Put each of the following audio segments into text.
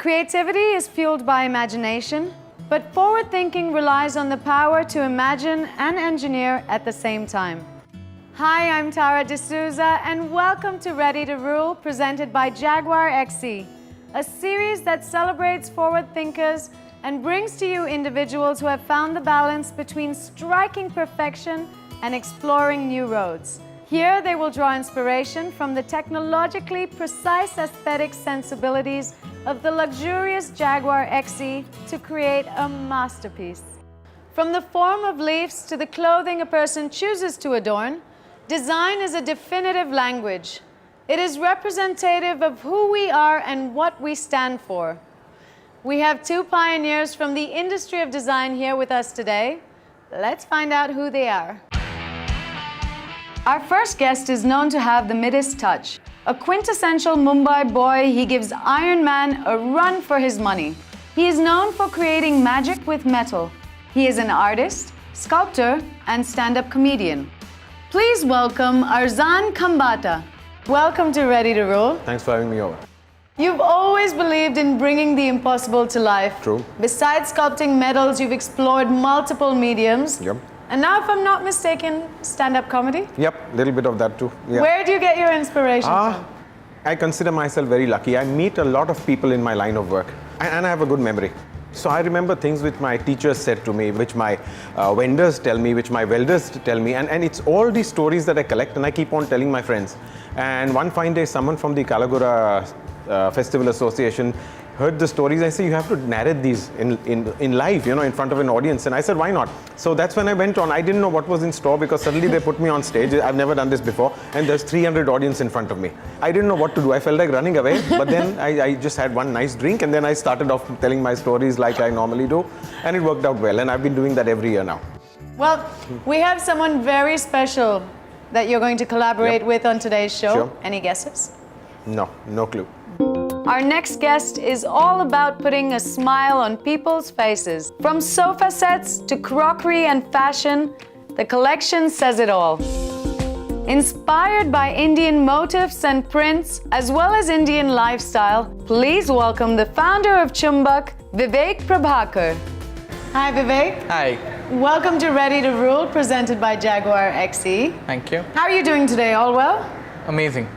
Creativity is fueled by imagination, but forward thinking relies on the power to imagine and engineer at the same time. Hi, I'm Tara D'Souza, and welcome to Ready to Rule, presented by JaguarXE, a series that celebrates forward thinkers and brings to you individuals who have found the balance between striking perfection and exploring new roads. Here, they will draw inspiration from the technologically precise aesthetic sensibilities of the luxurious JaguarXE to create a masterpiece. From the form of leaves to the clothing a person chooses to adorn, design is a definitive language. It is representative of who we are and what we stand for. We have two pioneers from the industry of design here with us today. Let's find out who they are. Our first guest is known to have the Midas touch. A quintessential Mumbai boy, he gives Iron Man a run for his money. He is known for creating magic with metal. He is an artist, sculptor, and stand-up comedian. Please welcome Arzan Khambatta. Welcome to Ready to Rule. Thanks for having me over. You've always believed in bringing the impossible to life. True. Besides sculpting metals, you've explored multiple mediums. Yep. And now, if I'm not mistaken, stand-up comedy? Yep, a little bit of that too. Yeah. Where do you get your inspiration from? I consider myself very lucky. I meet a lot of people in my line of work, and I have a good memory. So I remember things which my teachers said to me, which my vendors tell me, which my welders tell me, and it's all these stories that I collect and I keep on telling my friends. And one fine day, someone from the Kalagura Festival Association heard the stories. I said, you have to narrate these in live, in front of an audience. And I said, why not? So that's when I went on. I didn't know what was in store because suddenly they put me on stage. I've never done this before. And there's 300 audience in front of me. I didn't know what to do. I felt like running away. But then I just had one nice drink. And then I started off telling my stories like I normally do. And it worked out well. And I've been doing that every year now. Well, we have someone very special that you're going to collaborate with on today's show. Sure. Any guesses? No clue. Our next guest is all about putting a smile on people's faces. From sofa sets to crockery and fashion, the collection says it all. Inspired by Indian motifs and prints, as well as Indian lifestyle, please welcome the founder of Chumbak, Vivek Prabhakar. Hi, Vivek. Hi. Welcome to Ready to Rule, presented by JaguarXE. Thank you. How are you doing today? All well? Amazing.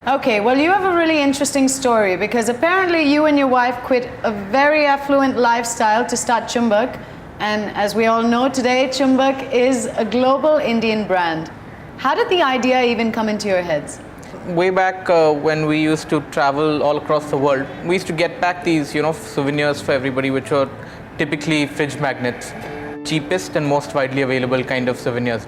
Okay, well, you have a really interesting story because apparently you and your wife quit a very affluent lifestyle to start Chumbak. And as we all know today, Chumbak is a global Indian brand. How did the idea even come into your heads? Way back when we used to travel all across the world, we used to get back these, souvenirs for everybody, which were typically fridge magnets. Cheapest and most widely available kind of souvenirs.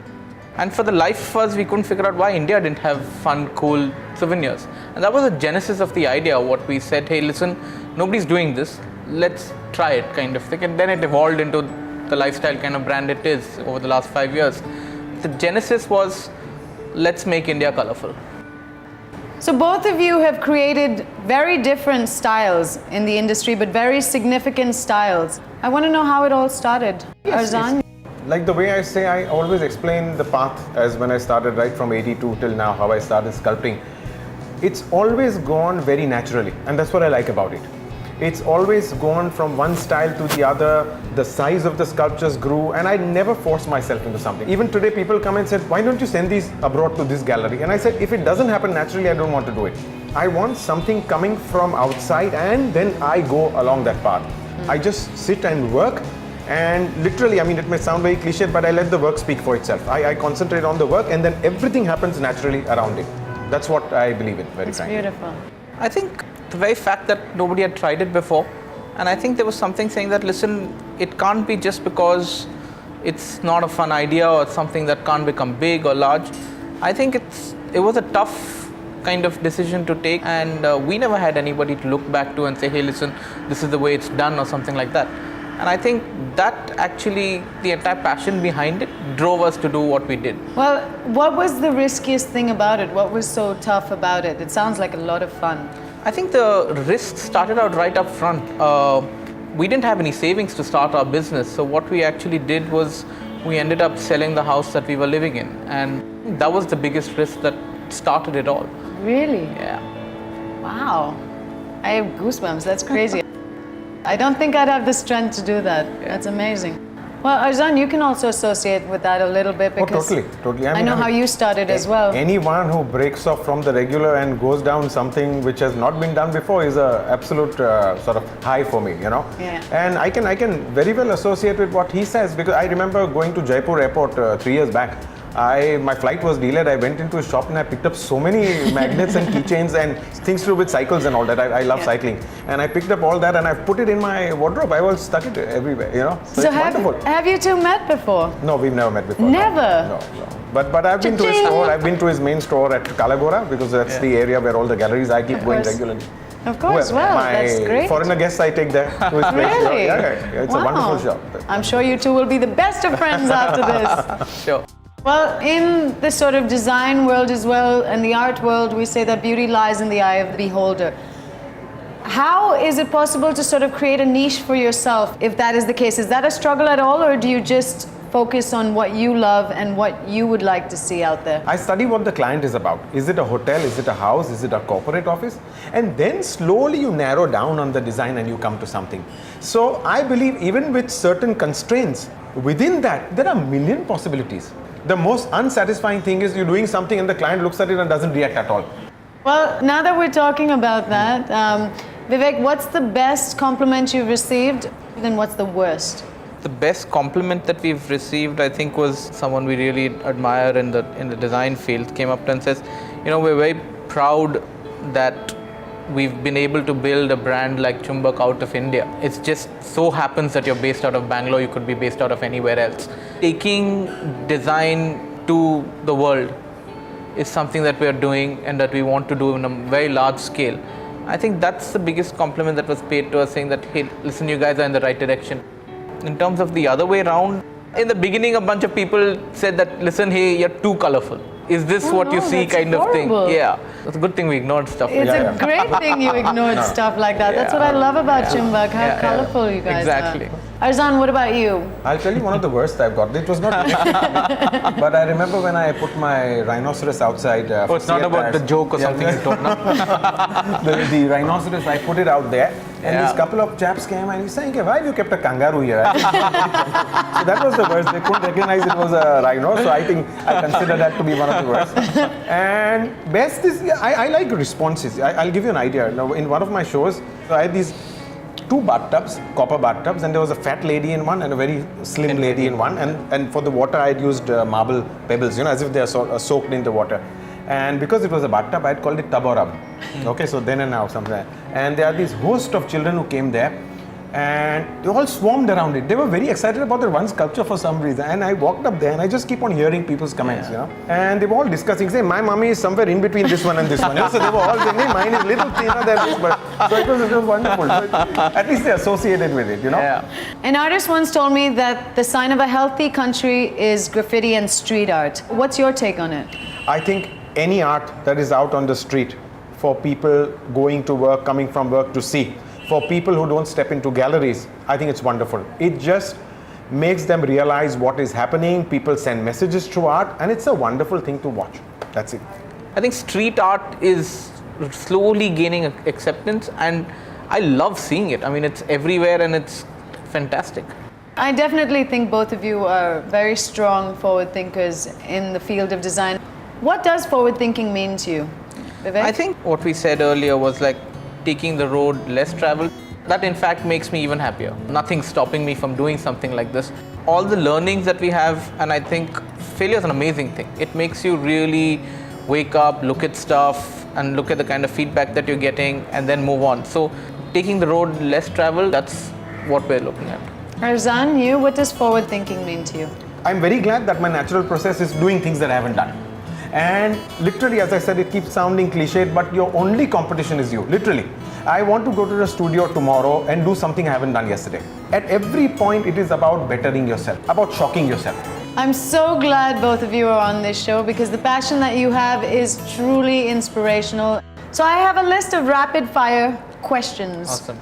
And for the life of us, we couldn't figure out why India didn't have fun, cool souvenirs. And that was the genesis of the idea. What we said, hey, listen, nobody's doing this. Let's try it kind of thing. And then it evolved into the lifestyle kind of brand it is over the last 5 years. The genesis was, let's make India colorful. So both of you have created very different styles in the industry, but very significant styles. I want to know how it all started. Yes, Arzan? Like the way I say, I always explain the path as when I started right from 82 till now, how I started sculpting. It's always gone very naturally, and that's what I like about it. It's always gone from one style to the other, the size of the sculptures grew, and I never forced myself into something. Even today people come and said, why don't you send these abroad to this gallery? And I said, if it doesn't happen naturally, I don't want to do it. I want something coming from outside and then I go along that path. I just sit and work. And literally, it may sound very cliche, but I let the work speak for itself. I concentrate on the work and then everything happens naturally around it. That's what I believe in, very frankly. Beautiful. I think the very fact that nobody had tried it before, and I think there was something saying that, listen, it can't be just because it's not a fun idea or something that can't become big or large. I think it was a tough kind of decision to take, and we never had anybody to look back to and say, hey, listen, this is the way it's done or something like that. And I think that actually, the entire passion behind it drove us to do what we did. Well, what was the riskiest thing about it? What was so tough about it? It sounds like a lot of fun. I think the risk started out right up front. We didn't have any savings to start our business. So what we actually did was we ended up selling the house that we were living in. And that was the biggest risk that started it all. Really? Yeah. Wow. I have goosebumps. That's crazy. I don't think I'd have the strength to do that. That's amazing. Well, Arzan, you can also associate with that a little bit because totally. I know how you started as well. Anyone who breaks off from the regular and goes down something which has not been done before is a absolute sort of high for me, you know. Yeah. And I can very well associate with what he says, because I remember going to Jaipur airport 3 years back. My flight was delayed. I went into a shop and I picked up so many magnets and keychains and things to do with cycles and all that. I love cycling, and I picked up all that and I put it in my wardrobe. I was stuck it everywhere, you know. So it's wonderful. Have you two met before? No, we've never met before. Never? No. But I've been to his store. I've been to his main store at Kalagora, because that's the area where all the galleries. I keep going regularly. Of course, that's great. Foreigner guests I take there to his place. Really? Yeah, it's a wonderful shop. I'm sure you two will be the best of friends after this. Sure. Well, in the sort of design world as well, and the art world, we say that beauty lies in the eye of the beholder. How is it possible to sort of create a niche for yourself, if that is the case? Is that a struggle at all, or do you just focus on what you love and what you would like to see out there? I study what the client is about. Is it a hotel? Is it a house? Is it a corporate office? And then slowly you narrow down on the design and you come to something. So I believe even with certain constraints, within that, there are a million possibilities. The most unsatisfying thing is you're doing something and the client looks at it and doesn't react at all. Well, now that we're talking about that, Vivek, what's the best compliment you've received, then what's the worst? The best compliment that we've received, I think, was someone we really admire in the design field came up to and says, you know, we're very proud that we've been able to build a brand like Chumbak out of India. It just so happens that you're based out of Bangalore, you could be based out of anywhere else. Taking design to the world is something that we are doing and that we want to do in a very large scale. I think that's the biggest compliment that was paid to us, saying that, hey, listen, you guys are in the right direction. In terms of the other way around, in the beginning, a bunch of people said that, listen, hey, you're too colorful. Is this what you see, kind of thing? Yeah, it's a good thing we ignored stuff like that. It's a great thing you ignored stuff like that. That's what I love about Chumbak, how colorful you guys are. Arzan, what about you? I'll tell you one of the worst I've got. It was not but I remember when I put my rhinoceros outside. It's not about the joke or something you told now. the rhinoceros, I put it out there, and this couple of chaps came and he's saying, why have you kept a kangaroo here? So that was the worst. They couldn't recognize it was a rhino, so I think I consider that to be one of the worst. And best is, I like responses. I'll give you an idea. Now, in one of my shows, I had these 2 bathtubs, copper bathtubs, and there was a fat lady in one and a very slim lady in one. And for the water, I had used marble pebbles, you know, as if they are soaked in the water. And because it was a bathtub, I had called it tub or rub. Okay, so then and now, something. And there are these host of children who came there, and they all swarmed around it. They were very excited about that one sculpture for some reason. And I walked up there and I just keep on hearing people's comments, you know. And they were all discussing, saying, my mummy is somewhere in between this one and this one. So they were all saying, mine is little thinner than this. But so it was wonderful. So at least they associated with it, you know. An artist once told me that the sign of a healthy country is graffiti and street art. What's your take on it? I think any art that is out on the street for people going to work, coming from work to see, for people who don't step into galleries, I think it's wonderful. It just makes them realize what is happening. People send messages through art, and it's a wonderful thing to watch. That's it. I think street art is slowly gaining acceptance, and I love seeing it. I mean, it's everywhere and it's fantastic. I definitely think both of you are very strong forward thinkers in the field of design. What does forward thinking mean to you, Vivek? I think what we said earlier was like taking the road less traveled. That in fact makes me even happier. Nothing's stopping me from doing something like this. All the learnings that we have, and I think failure is an amazing thing. It makes you really wake up, look at stuff, and look at the kind of feedback that you're getting, and then move on. So taking the road less traveled, that's what we're looking at. Arzan, you, what does forward thinking mean to you? I'm very glad that my natural process is doing things that I haven't done. And literally, as I said, it keeps sounding cliched, but your only competition is you, literally. I want to go to the studio tomorrow and do something I haven't done yesterday. At every point, it is about bettering yourself, about shocking yourself. I'm so glad both of you are on this show because the passion that you have is truly inspirational. So I have a list of rapid fire questions. Awesome.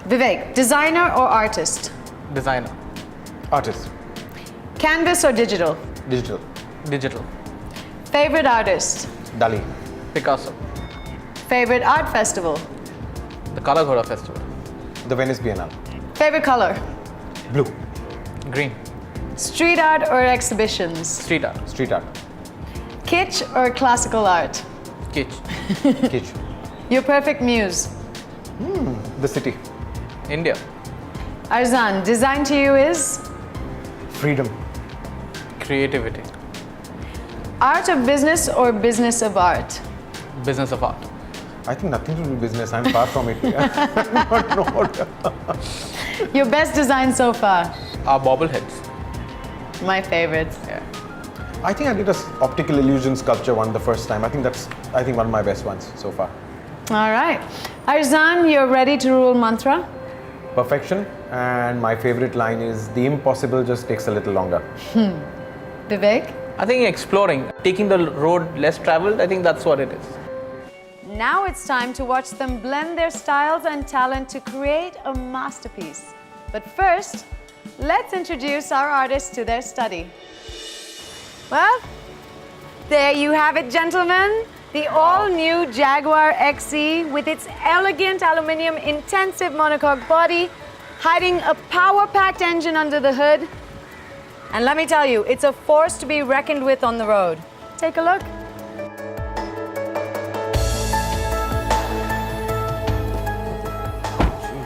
Vivek, designer or artist? Designer. Artist. Canvas or digital? Digital. Digital. Favorite artist? Dali. Picasso. Favorite art festival? The Kalagora Festival. The Venice Biennale. Favorite color? Blue. Green. Street art or exhibitions? Street art. Street art. Kitsch or classical art? Kitsch. Kitsch. Your perfect muse? The city. India. Arzan, design to you is? Freedom. Creativity. Art of business or business of art? Business of art. I think nothing to do with business. I'm far from it. Your best design so far? Our bobbleheads. My favorites. Yeah. I think I did a optical illusion sculpture one the first time. I think that's one of my best ones so far. All right. Arzan, you're ready to rule mantra? Perfection. And my favorite line is, the impossible just takes a little longer. Vivek? I think exploring, taking the road less traveled, I think that's what it is. Now it's time to watch them blend their styles and talent to create a masterpiece. But first, let's introduce our artists to their study. Well, there you have it, gentlemen. The all-new JaguarXE with its elegant aluminium intensive monocoque body, hiding a power-packed engine under the hood. And let me tell you, it's a force to be reckoned with on the road. Take a look.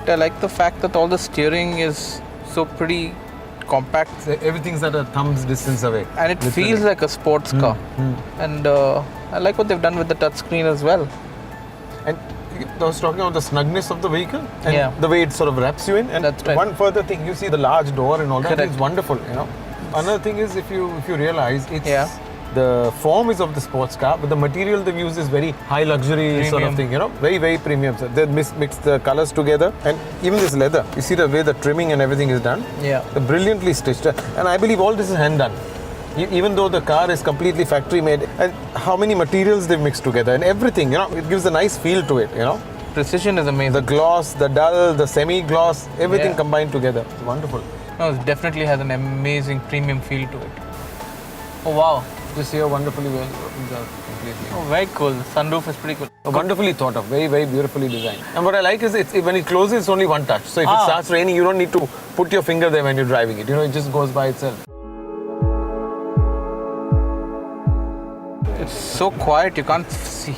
I like the fact that all the steering is so pretty compact. Everything's at a thumb's distance away. And it feels like a sports car. And I like what they've done with the touchscreen as well. And I was talking about the snugness of the vehicle and Yeah. the way it sort of wraps you in. And That's right. one further thing, you see the large door and all that Correct. is wonderful, you know. Another thing is, if you realize, it's Yeah. the form is of the sports car, but the material they've used is very high luxury sort of Premium. thing, you know, very, very premium. So they mix the colors together, and even this leather, you see the way the trimming and everything is done. Yeah. They're brilliantly stitched, and I believe all this is hand done. Even though the car is completely factory made, and how many materials they've mixed together and everything, you know, it gives a nice feel to it, you know. Precision is amazing. The gloss, the dull, the semi-gloss, everything Yeah. combined together. It's wonderful. No, it definitely has an amazing premium feel to it. Oh wow. Just here wonderfully well completely. Oh, very cool. The sunroof is pretty cool. Wonderfully thought of, very, very beautifully designed. And what I like is when it closes, it's only one touch. So if it starts raining, you don't need to put your finger there when you're driving it. You know, it just goes by itself. It's so quiet, you can't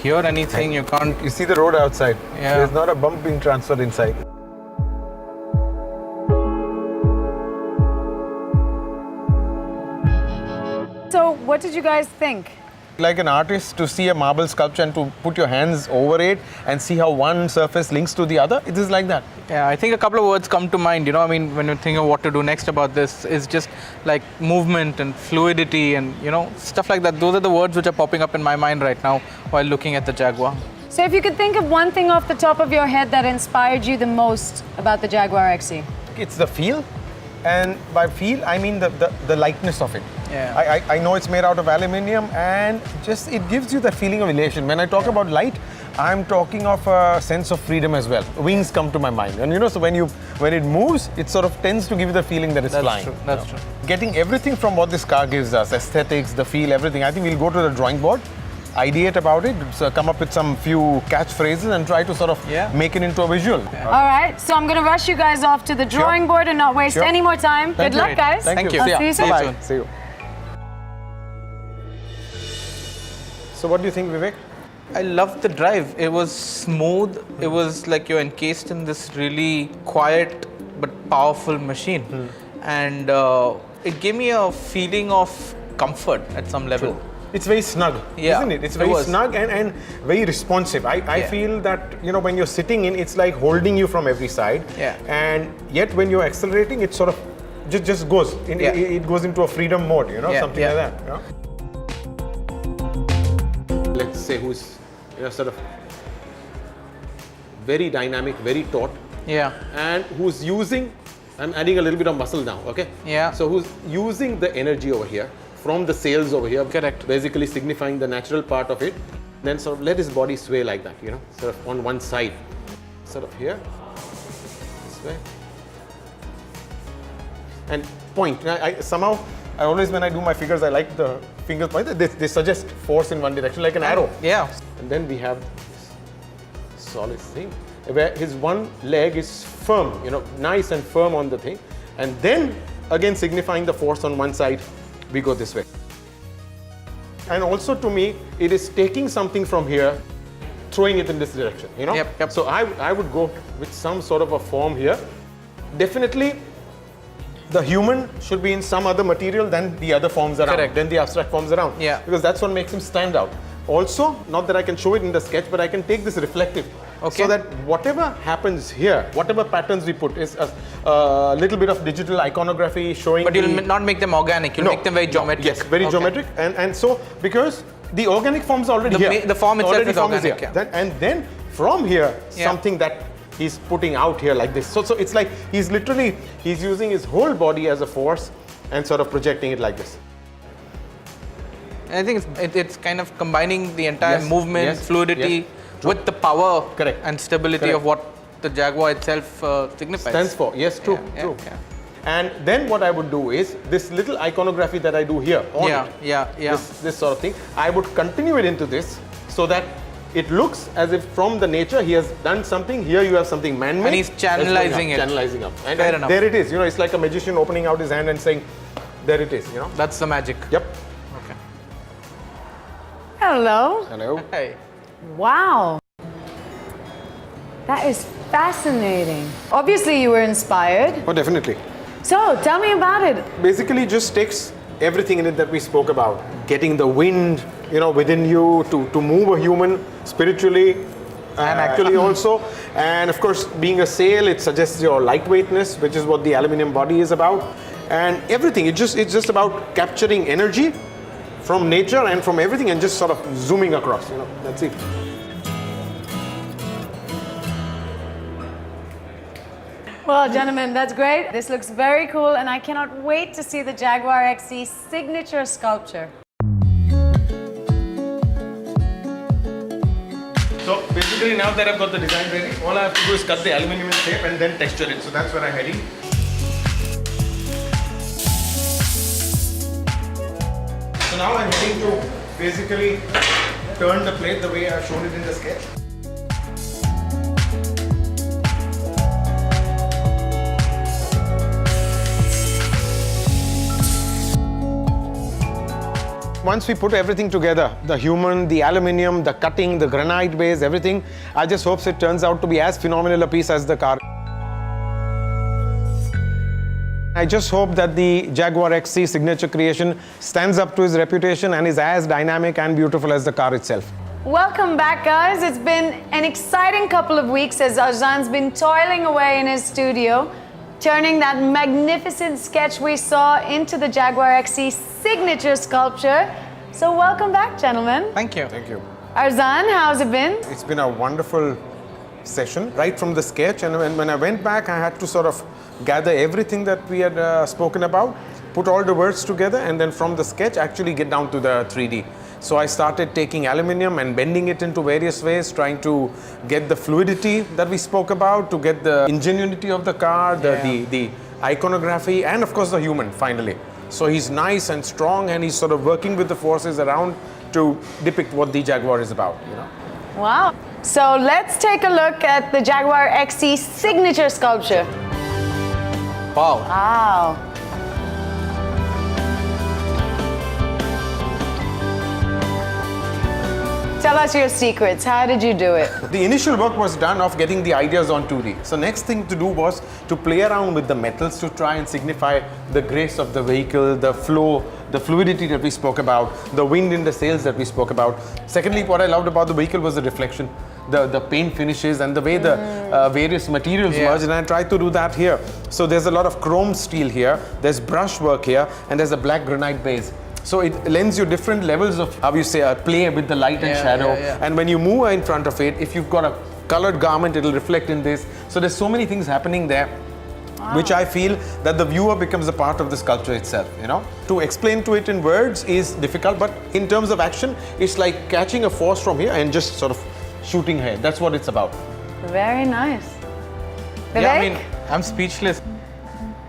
hear anything, you can't... You see the road outside. Yeah. There's not a bump being transferred inside. So, what did you guys think? Like an artist, to see a marble sculpture and to put your hands over it and see how one surface links to the other, it is like that. Yeah, I think a couple of words come to mind, you know, I mean, when you think of what to do next about this, is just like movement and fluidity and, you know, stuff like that. Those are the words which are popping up in my mind right now while looking at the Jaguar. So, if you could think of one thing off the top of your head that inspired you the most about the JaguarXE. It's the feel, and by feel, I mean the lightness of it. Yeah. I know it's made out of aluminium, and just it gives you that feeling of elation. When I talk about light, I'm talking of a sense of freedom as well. Wings come to my mind, and you know, so when it moves, it sort of tends to give you the feeling that it's flying. True. That's true. Getting everything from what this car gives us, aesthetics, the feel, everything. I think we'll go to the drawing board, ideate about it, so come up with some few catchphrases and try to sort of make it into a visual. All right, so I'm going to rush you guys off to the drawing board and not waste any more time. Thank Good you. luck, guys. Thank you. I'll see you soon. Bye. soon. See you. So what do you think, Vivek? I loved the drive. It was smooth. It was like you're encased in this really quiet but powerful machine. And it gave me a feeling of comfort at some level. True. It's very snug, isn't it? It's very snug and very responsive. I feel that, you know, when you're sitting in, it's like holding you from every side. Yeah. And yet when you're accelerating, it sort of just goes. It goes into a freedom mode, you know, something like that. You know? Let's say who's, you know, sort of very dynamic, very taut. Yeah. And who's using, I'm adding a little bit of muscle now, okay? Yeah. So who's using the energy over here from the sails over here. Correct. Basically signifying the natural part of it. Then sort of let his body sway like that, you know, sort of on one side. Sort of here, this way. And point. Somehow, I always, when I do my figures, I like the finger point. They suggest force in one direction, like an arrow. Yeah. And then we have this solid thing. where his one leg is firm, nice and firm on the thing. And then again signifying the force on one side, we go this way. And also to me, it is taking something from here, throwing it in this direction, Yep. So I would go with some sort of a form here. Definitely, the human should be in some other material than the other forms around, Correct. than the abstract forms around. Yeah. Because that's what makes him stand out. Also, not that I can show it in the sketch, but I can take this reflective. Okay. So that whatever happens here, whatever patterns we put is a little bit of digital iconography showing. But you'll not make them organic, you'll make them very geometric. Yes, very geometric. And so, because the organic form is already here. The form itself is organic. Yeah. And then from here, something that he's putting out here like this. So it's like he's using his whole body as a force and sort of projecting it like this. I think it's kind of combining the entire movement, fluidity, with the power and stability of what the Jaguar itself signifies. Stands for. Yes, true. Yeah. And then what I would do is this little iconography that I do here on this sort of thing, I would continue it into this so that it looks as if from the nature he has done something. Here you have something man-made. And he's channelizing it. Channelizing up. And Fair enough. there it is. It's like a magician opening out his hand and saying, there it is. That's the magic. Yep. Okay. Hello. Hello. Hey. Wow. That is fascinating. Obviously, you were inspired. Oh, definitely. So, tell me about it. Basically, just takes everything in it that we spoke about. Getting the wind, within you to move a human spiritually and actually also. And of course, being a sail, it suggests your lightweightness, which is what the aluminum body is about. And everything, it's just about capturing energy from nature and from everything and just sort of zooming across, that's it. Well, gentlemen, that's great. This looks very cool, and I cannot wait to see the JaguarXE signature sculpture. So basically, now that I've got the design ready, all I have to do is cut the aluminum in shape and then texture it. So that's where I'm heading. So now I'm heading to basically turn the plate the way I've shown it in the sketch. Once we put everything together, the human, the aluminium, the cutting, the granite base, everything, I just hope it turns out to be as phenomenal a piece as the car. I just hope that the JaguarXE signature creation stands up to his reputation and is as dynamic and beautiful as the car itself. Welcome back, guys. It's been an exciting couple of weeks as Arzan's been toiling away in his studio, turning that magnificent sketch we saw into the JaguarXE signature sculpture. So welcome back, gentlemen. Thank you. Thank you. Arzan, how's it been? It's been a wonderful session, right from the sketch. And when I went back, I had to sort of gather everything that we had spoken about, put all the words together, and then from the sketch, actually get down to the 3D. So I started taking aluminum and bending it into various ways, trying to get the fluidity that we spoke about, to get the ingenuity of the car, the iconography, and of course the human, finally. So he's nice and strong, and he's sort of working with the forces around to depict what the Jaguar is about, Wow. So let's take a look at the JaguarXE signature sculpture. Wow. Wow. Tell us your secrets. How did you do it? The initial work was done of getting the ideas on 2D. So next thing to do was to play around with the metals to try and signify the grace of the vehicle, the flow, the fluidity that we spoke about, the wind in the sails that we spoke about. Secondly, what I loved about the vehicle was the reflection, the paint finishes and the way the various materials merge, and I tried to do that here. So there's a lot of chrome steel here, there's brush work here, and there's a black granite base. So it lends you different levels of, how you say, play with the light and shadow. And when you move in front of it, if you've got a colored garment, it'll reflect in this. So there's so many things happening there, which I feel that the viewer becomes a part of the sculpture itself, To explain to it in words is difficult, but in terms of action, it's like catching a force from here and just sort of shooting here. That's what it's about. Very nice. Vivek? Yeah, I mean, I'm speechless.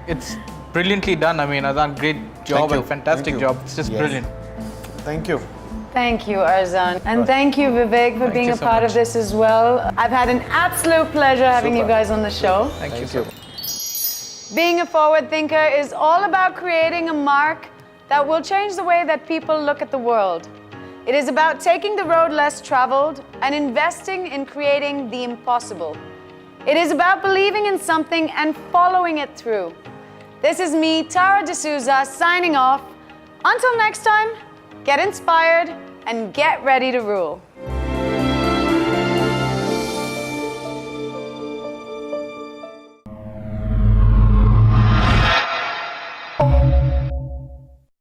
It's brilliantly done. I mean, Arzan, great job and fantastic job. It's just brilliant. Thank you. Thank you, Arzan. And thank you, Vivek, for being you a so part much. of this as well. I've had an absolute pleasure having you guys on the show. Thank you so much. Being a forward thinker is all about creating a mark that will change the way that people look at the world. It is about taking the road less traveled and investing in creating the impossible. It is about believing in something and following it through. This is me, Tara D'Souza, signing off. Until next time, get inspired and get ready to rule.